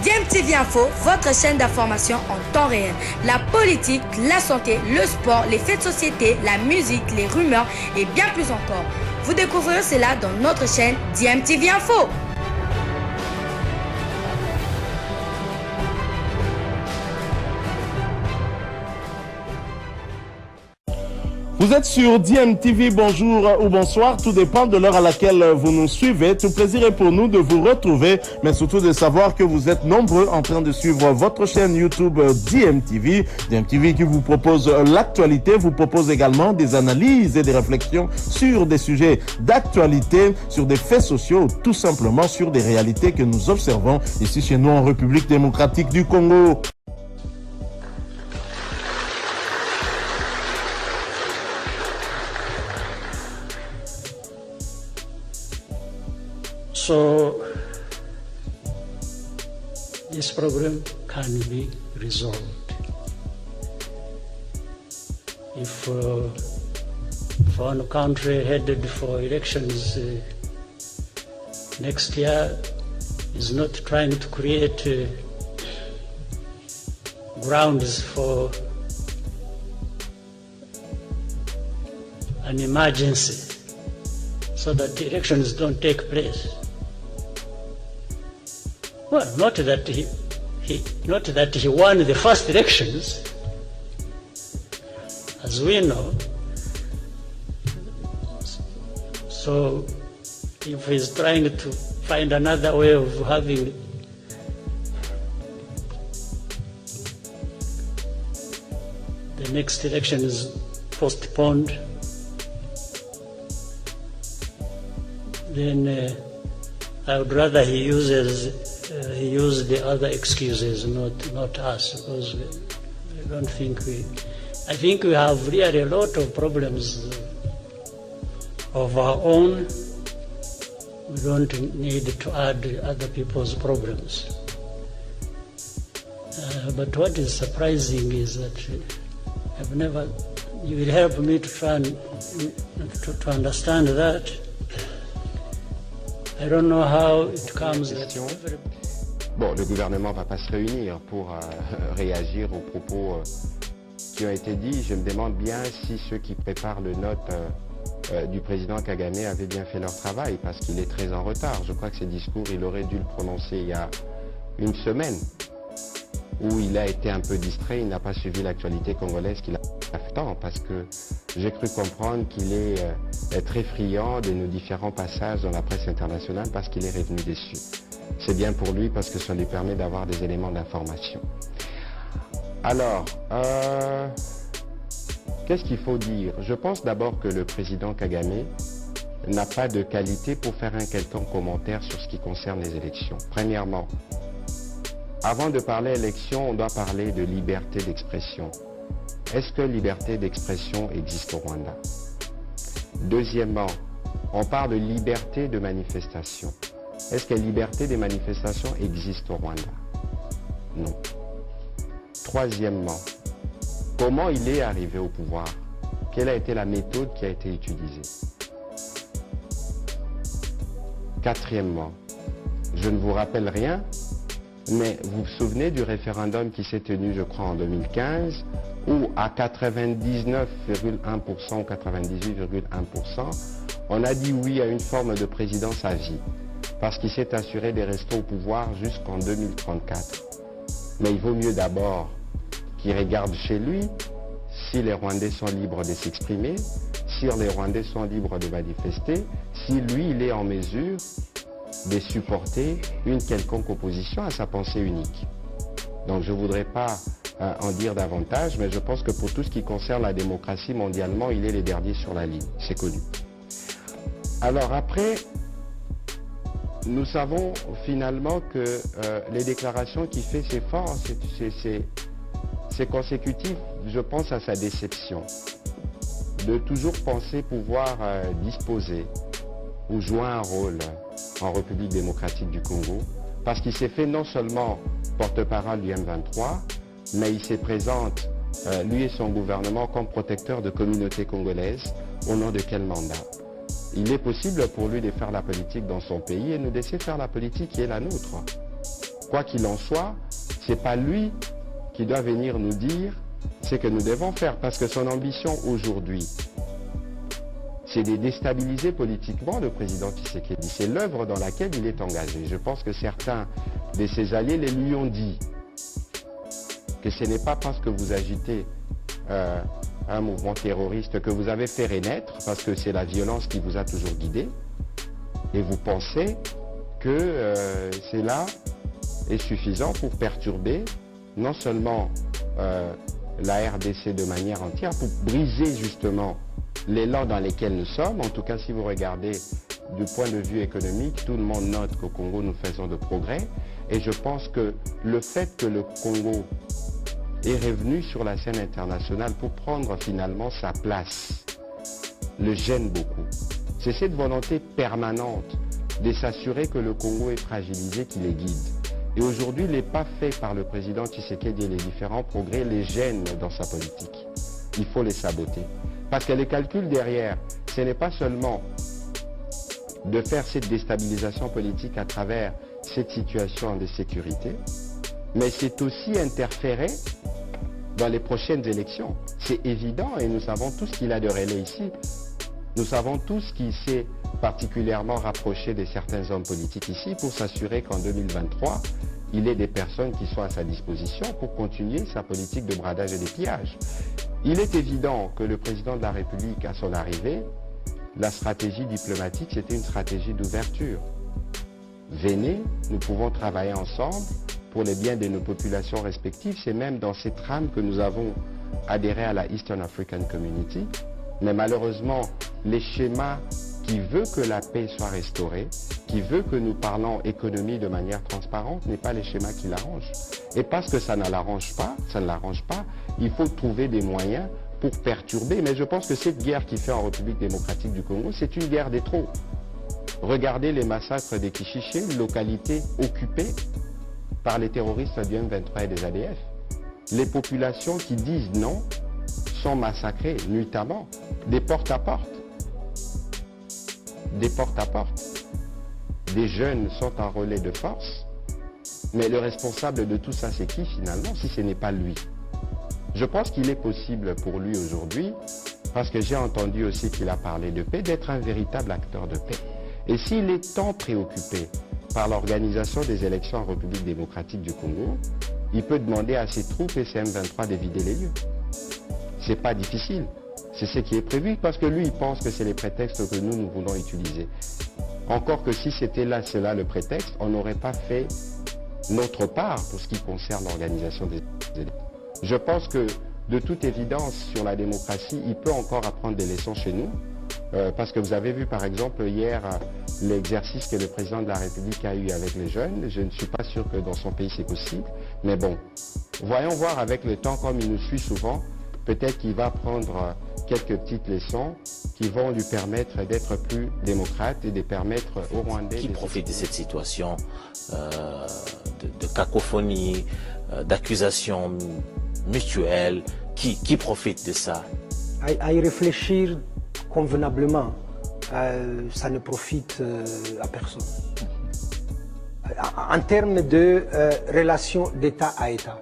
DMTV Info, votre chaîne d'information en temps réel. La politique, la santé, le sport, les faits de société, la musique, les rumeurs et bien plus encore. Vous découvrirez cela dans notre chaîne DMTV Info. Vous êtes sur DMTV, bonjour ou bonsoir, tout dépend de l'heure à laquelle vous nous suivez. Tout plaisir est pour nous de vous retrouver, mais surtout de savoir que vous êtes nombreux en train de suivre votre chaîne YouTube DMTV. DMTV qui vous propose l'actualité, vous propose également des analyses et des réflexions sur des sujets d'actualité, sur des faits sociaux, tout simplement sur des réalités que nous observons ici chez nous en République démocratique du Congo. So this problem can be resolved if one country headed for elections next year is not trying to create grounds for an emergency so that the elections don't take place. Well, not that he won the first elections, as we know. So, if he's trying to find another way of having the next election is postponed, then I would rather he use the other excuses, not us, because I don't think I think we have really a lot of problems of our own. We don't need to add other people's problems. But what is surprising is that you will help me to try and to understand that. I don't know how it comes that Bon, le gouvernement ne va pas se réunir pour réagir aux propos qui ont été dits. Je me demande bien si ceux qui préparent le note du président Kagame avaient bien fait leur travail, parce qu'il est très en retard. Je crois que ces discours, il aurait dû le prononcer il y a une semaine, où il a été un peu distrait, il n'a pas suivi l'actualité congolaise qu'il a fait tant, parce que j'ai cru comprendre qu'il est très friand de nos différents passages dans la presse internationale parce qu'il est revenu déçu. C'est bien pour lui parce que ça lui permet d'avoir des éléments d'information. Alors, qu'est-ce qu'il faut dire? Je pense d'abord que le président Kagame n'a pas de qualité pour faire un quelconque commentaire sur ce qui concerne les élections. Premièrement, avant de parler élection, on doit parler de liberté d'expression. Est-ce que liberté d'expression existe au Rwanda? Deuxièmement, on parle de liberté de manifestation. Est-ce que la liberté des manifestations existe au Rwanda? Non. Troisièmement, comment il est arrivé au pouvoir? Quelle a été la méthode qui a été utilisée? Quatrièmement, je ne vous rappelle rien, mais vous vous souvenez du référendum qui s'est tenu, je crois, en 2015, où à 99,1% ou 98,1%, on a dit oui à une forme de présidence à vie, parce qu'il s'est assuré de rester au pouvoir jusqu'en 2034. Mais il vaut mieux d'abord qu'il regarde chez lui si les Rwandais sont libres de s'exprimer, si les Rwandais sont libres de manifester, si lui, il est en mesure de supporter une quelconque opposition à sa pensée unique. Donc je ne voudrais pas en dire davantage, mais je pense que pour tout ce qui concerne la démocratie mondialement, il est le dernier sur la ligne, c'est connu. Alors après, nous savons finalement que les déclarations qu'il fait, c'est fort, c'est consécutif, je pense, à sa déception de toujours penser pouvoir disposer ou jouer un rôle en République démocratique du Congo, parce qu'il s'est fait non seulement porte-parole du M23, mais il se présente, lui et son gouvernement, comme protecteur de communautés congolaises. Au nom de quel mandat? Il est possible pour lui de faire la politique dans son pays et nous laisser faire la politique qui est la nôtre. Quoi qu'il en soit, ce n'est pas lui qui doit venir nous dire ce que nous devons faire, parce que son ambition aujourd'hui, c'est de déstabiliser politiquement le président Tshisekedi. C'est l'œuvre dans laquelle il est engagé. Je pense que certains de ses alliés les lui ont dit que ce n'est pas parce que vous agitez un mouvement terroriste que vous avez fait renaître, parce que c'est la violence qui vous a toujours guidé, et vous pensez que cela est suffisant pour perturber non seulement la RDC de manière entière, pour briser justement l'élan dans lequel nous sommes. En tout cas, si vous regardez du point de vue économique, tout le monde note qu'au Congo, nous faisons de progrès. Et je pense que le fait que le Congo est revenu sur la scène internationale pour prendre finalement sa place le gêne beaucoup. C'est cette volonté permanente de s'assurer que le Congo est fragilisé qui les guide. Et aujourd'hui, les pas faits par le président Tshisekedi et les différents progrès les gênent dans sa politique. Il faut les saboter. Parce que les calculs derrière, ce n'est pas seulement de faire cette déstabilisation politique à travers cette situation de sécurité, mais c'est aussi interférer dans les prochaines élections. C'est évident et nous savons tous qu'il a de relais ici. Nous savons tous qu'il s'est particulièrement rapproché de certains hommes politiques ici pour s'assurer qu'en 2023, il ait des personnes qui sont à sa disposition pour continuer sa politique de bradage et de pillage. Il est évident que le président de la République, à son arrivée, la stratégie diplomatique, c'était une stratégie d'ouverture. Venez, nous pouvons travailler ensemble pour le bien de nos populations respectives. C'est même dans cette trame que nous avons adhéré à la Eastern African Community. Mais malheureusement, les schémas qui veulent que la paix soit restaurée, qui veut que nous parlons économie de manière transparente, n'est pas les schémas qui l'arrangent. Et parce que ça ne l'arrange pas, il faut trouver des moyens pour perturber. Mais je pense que cette guerre qui fait en République démocratique du Congo, c'est une guerre des trop. Regardez les massacres des Kichiché, une localité occupée par les terroristes du M23 et des ADF. Les populations qui disent non sont massacrées nuitamment, des porte à porte. Des porte à porte. Des jeunes sont en relais de force, mais le responsable de tout ça, c'est qui finalement, si ce n'est pas lui? Je pense qu'il est possible pour lui aujourd'hui, parce que j'ai entendu aussi qu'il a parlé de paix, d'être un véritable acteur de paix. Et s'il est tant préoccupé par l'organisation des élections en République démocratique du Congo, il peut demander à ses troupes et ses M23 de vider les lieux. C'est pas difficile. C'est ce qui est prévu, parce que lui, il pense que c'est les prétextes que nous voulons utiliser. Encore que si c'était là, cela le prétexte, on n'aurait pas fait notre part pour ce qui concerne l'organisation des élections. Je pense que, de toute évidence, sur la démocratie, il peut encore apprendre des leçons chez nous, parce que vous avez vu, par exemple, hier, l'exercice que le président de la République a eu avec les jeunes. Je ne suis pas sûr que dans son pays c'est possible, mais bon, voyons voir avec le temps, comme il nous suit souvent, peut-être qu'il va prendre quelques petites leçons qui vont lui permettre d'être plus démocrate et de permettre aux Rwandais... Qui profite de cette situation de cacophonie, d'accusations mutuelles, qui profite de ça? À y réfléchir convenablement, ça ne profite à personne. En termes de relation d'État à État,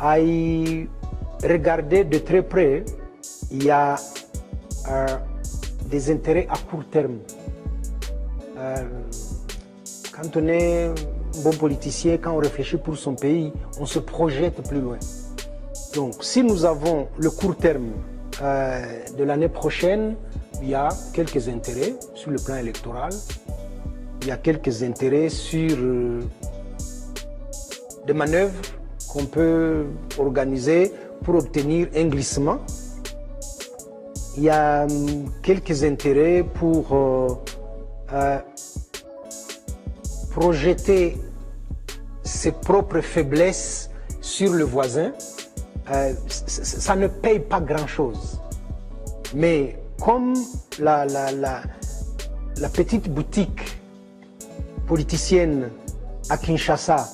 à y regarder de très près, il y a des intérêts à court terme. Quand on est bon politicien, quand on réfléchit pour son pays, on se projette plus loin. Donc, si nous avons le court terme de l'année prochaine, il y a quelques intérêts sur le plan électoral, il y a quelques intérêts sur des manœuvres qu'on peut organiser pour obtenir un glissement. Il y a quelques intérêts pour projeter ses propres faiblesses sur le voisin. Ça ne paye pas grand-chose. Mais comme la petite boutique politicienne à Kinshasa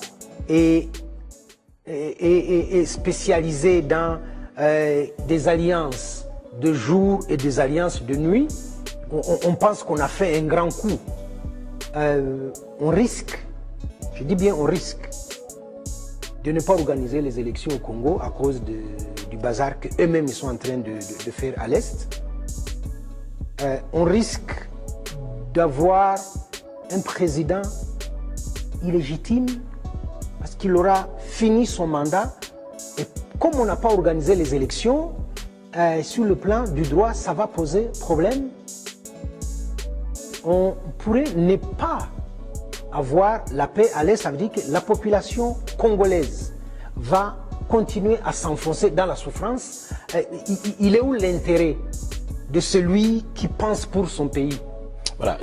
est spécialisée dans des alliances de jour et des alliances de nuit, on pense qu'on a fait un grand coup. On risque Je dis bien on risque de ne pas organiser les élections au Congo à cause du bazar qu'eux-mêmes sont en train de faire à l'Est. On risque d'avoir un président illégitime parce qu'il aura fini son mandat. Et comme on n'a pas organisé les élections, sur le plan du droit, ça va poser problème. On pourrait ne pas avoir la paix à l'Est, ça veut dire que la population congolaise va continuer à s'enfoncer dans la souffrance. Il est où l'intérêt de celui qui pense pour son pays? Voilà.